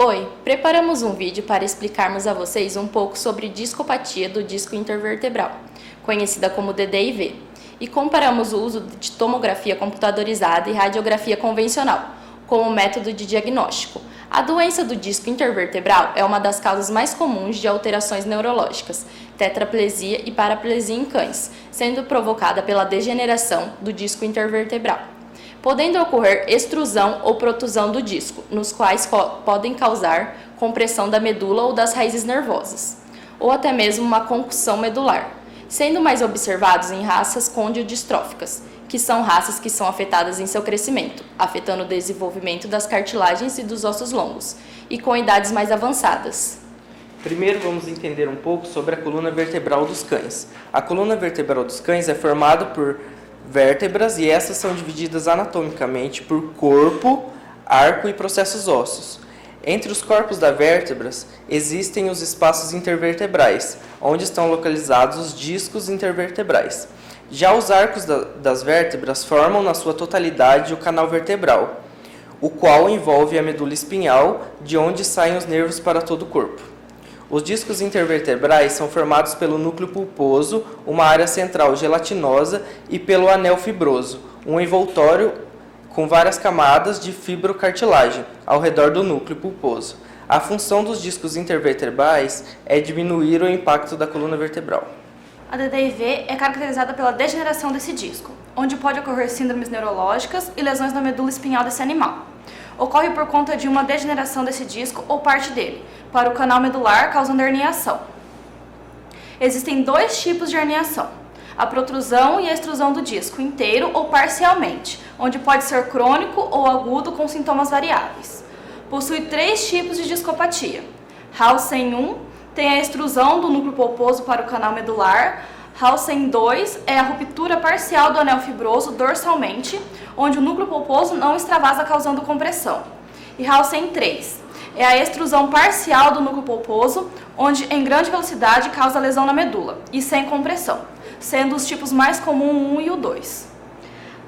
Oi, preparamos um vídeo para explicarmos a vocês um pouco sobre discopatia do disco intervertebral, conhecida como DDIV, e comparamos o uso de tomografia computadorizada e radiografia convencional como método de diagnóstico. A doença do disco intervertebral é uma das causas mais comuns de alterações neurológicas, tetraplegia e paraplegia em cães, sendo provocada pela degeneração do disco intervertebral, podendo ocorrer extrusão ou protusão do disco, nos quais podem causar compressão da medula ou das raízes nervosas, ou até mesmo uma concussão medular, sendo mais observados em raças condiodistróficas, que são raças que são afetadas em seu crescimento, afetando o desenvolvimento das cartilagens e dos ossos longos, e com idades mais avançadas. Primeiro vamos entender um pouco sobre a coluna vertebral dos cães. A coluna vertebral dos cães é formada por vértebras e essas são divididas anatomicamente por corpo, arco e processos ósseos. Entre os corpos das vértebras existem os espaços intervertebrais, onde estão localizados os discos intervertebrais. Já os arcos das vértebras formam na sua totalidade o canal vertebral, o qual envolve a medula espinhal, de onde saem os nervos para todo o corpo. Os discos intervertebrais são formados pelo núcleo pulposo, uma área central gelatinosa, e pelo anel fibroso, um envoltório com várias camadas de fibrocartilagem ao redor do núcleo pulposo. A função dos discos intervertebrais é diminuir o impacto da coluna vertebral. A DDIV é caracterizada pela degeneração desse disco, onde pode ocorrer síndromes neurológicas e lesões na medula espinhal desse animal. Ocorre por conta de uma degeneração desse disco ou parte dele, para o canal medular, causando herniação. Existem dois tipos de herniação: a protrusão e a extrusão do disco, inteiro ou parcialmente, onde pode ser crônico ou agudo com sintomas variáveis. Possui três tipos de discopatia. Hausen 1 tem a extrusão do núcleo pulposo para o canal medular. Hausen 2 é a ruptura parcial do anel fibroso dorsalmente, onde o núcleo pulposo não extravasa causando compressão. E Hausen 3 é a extrusão parcial do núcleo pulposo, onde em grande velocidade causa lesão na medula e sem compressão, sendo os tipos mais comuns o 1 e o 2.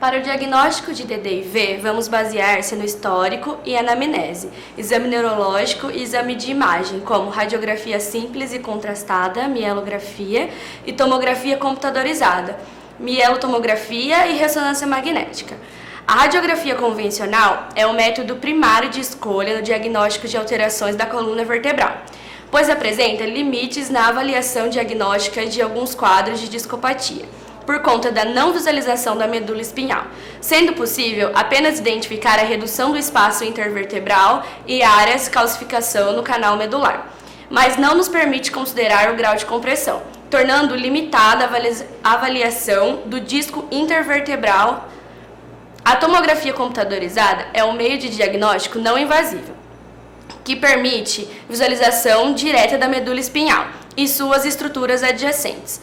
Para o diagnóstico de DDIV, vamos basear-se no histórico e anamnese, exame neurológico e exame de imagem, como radiografia simples e contrastada, mielografia e tomografia computadorizada, mielotomografia e ressonância magnética. A radiografia convencional é o método primário de escolha no diagnóstico de alterações da coluna vertebral, pois apresenta limites na avaliação diagnóstica de alguns quadros de discopatia, por conta da não visualização da medula espinhal, sendo possível apenas identificar a redução do espaço intervertebral e áreas de calcificação no canal medular, mas não nos permite considerar o grau de compressão, tornando limitada a avaliação do disco intervertebral. A tomografia computadorizada é um meio de diagnóstico não invasivo, que permite visualização direta da medula espinhal e suas estruturas adjacentes.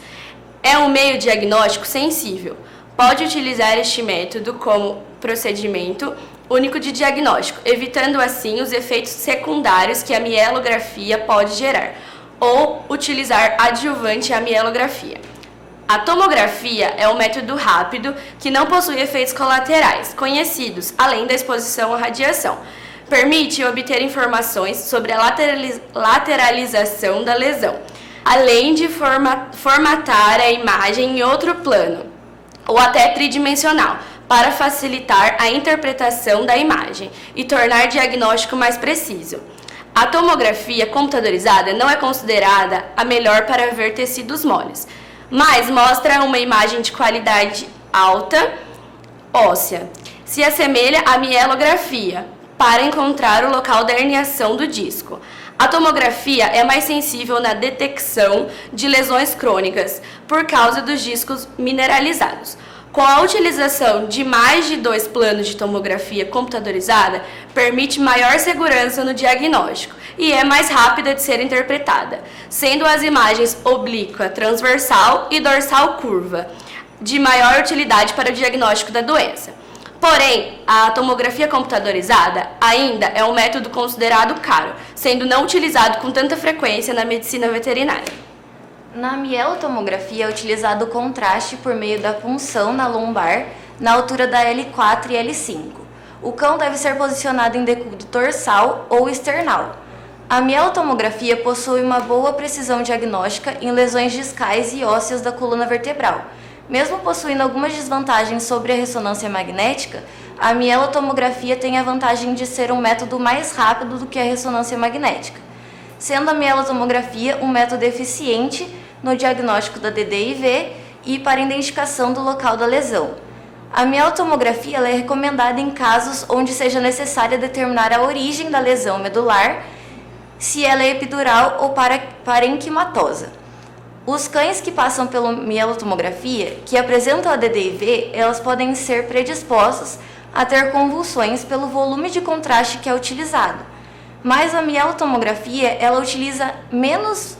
É um meio diagnóstico sensível. Pode utilizar este método como procedimento único de diagnóstico, evitando assim os efeitos secundários que a mielografia pode gerar, ou utilizar adjuvante à mielografia. A tomografia é um método rápido que não possui efeitos colaterais conhecidos, além da exposição à radiação. Permite obter informações sobre a lateralização da lesão, além de formatar a imagem em outro plano, ou até tridimensional, para facilitar a interpretação da imagem e tornar o diagnóstico mais preciso. A tomografia computadorizada não é considerada a melhor para ver tecidos moles, mas mostra uma imagem de qualidade alta óssea. Se assemelha à mielografia para encontrar o local da herniação do disco. A tomografia é mais sensível na detecção de lesões crônicas por causa dos discos mineralizados. Com a utilização de mais de 2 planos de tomografia computadorizada, permite maior segurança no diagnóstico e é mais rápida de ser interpretada, sendo as imagens oblíqua, transversal e dorsal curva de maior utilidade para o diagnóstico da doença. Porém, a tomografia computadorizada ainda é um método considerado caro, sendo não utilizado com tanta frequência na medicina veterinária. Na mielotomografia é utilizado o contraste por meio da punção na lombar, na altura da L4 e L5. O cão deve ser posicionado em decúbito dorsal ou external. A mielotomografia possui uma boa precisão diagnóstica em lesões discais e ósseas da coluna vertebral. Mesmo possuindo algumas desvantagens sobre a ressonância magnética, a mielotomografia tem a vantagem de ser um método mais rápido do que a ressonância magnética, sendo a mielotomografia um método eficiente no diagnóstico da DDIV e para a identificação do local da lesão. A mielotomografia é recomendada em casos onde seja necessário determinar a origem da lesão medular, se ela é epidural ou parenquimatosa. Os cães que passam pela mielotomografia, que apresentam a DDIV, elas podem ser predispostos a ter convulsões pelo volume de contraste que é utilizado. Mas a mielotomografia, ela utiliza menos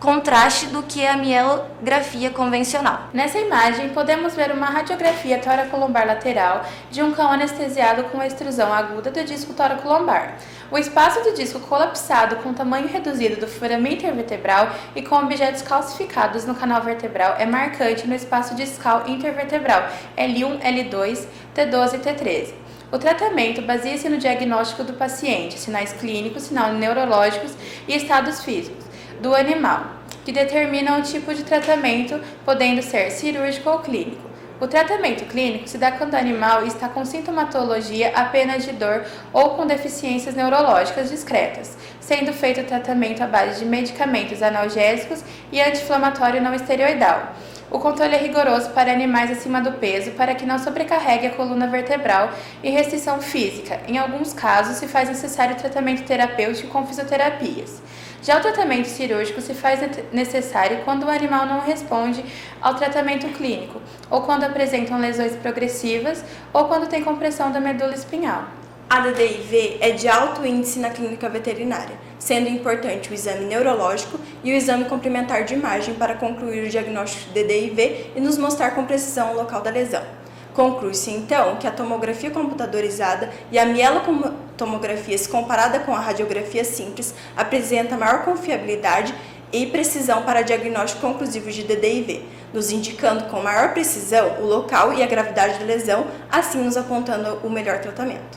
contraste do que a mielografia convencional. Nessa imagem, podemos ver uma radiografia toracolombar lateral de um cão anestesiado com extrusão aguda do disco toracolombar. O espaço do disco colapsado com tamanho reduzido do foramen intervertebral e com objetos calcificados no canal vertebral é marcante no espaço discal intervertebral L1, L2, T12 e T13. O tratamento baseia-se no diagnóstico do paciente, sinais clínicos, sinais neurológicos e estados físicos do animal, que determinam o tipo de tratamento, podendo ser cirúrgico ou clínico. O tratamento clínico se dá quando o animal está com sintomatologia apenas de dor ou com deficiências neurológicas discretas, sendo feito o tratamento à base de medicamentos analgésicos e anti-inflamatório não esteroidal. O controle é rigoroso para animais acima do peso para que não sobrecarregue a coluna vertebral e restrição física. Em alguns casos, se faz necessário tratamento terapêutico com fisioterapias. Já o tratamento cirúrgico se faz necessário quando o animal não responde ao tratamento clínico, ou quando apresentam lesões progressivas, ou quando tem compressão da medula espinhal. A DDIV é de alto índice na clínica veterinária, sendo importante o exame neurológico e o exame complementar de imagem para concluir o diagnóstico de DDIV e nos mostrar com precisão o local da lesão. Conclui-se, então, que a tomografia computadorizada e a mielotomografia, se comparada com a radiografia simples, apresenta maior confiabilidade e precisão para diagnóstico conclusivo de DDIV, nos indicando com maior precisão o local e a gravidade da lesão, assim nos apontando o melhor tratamento.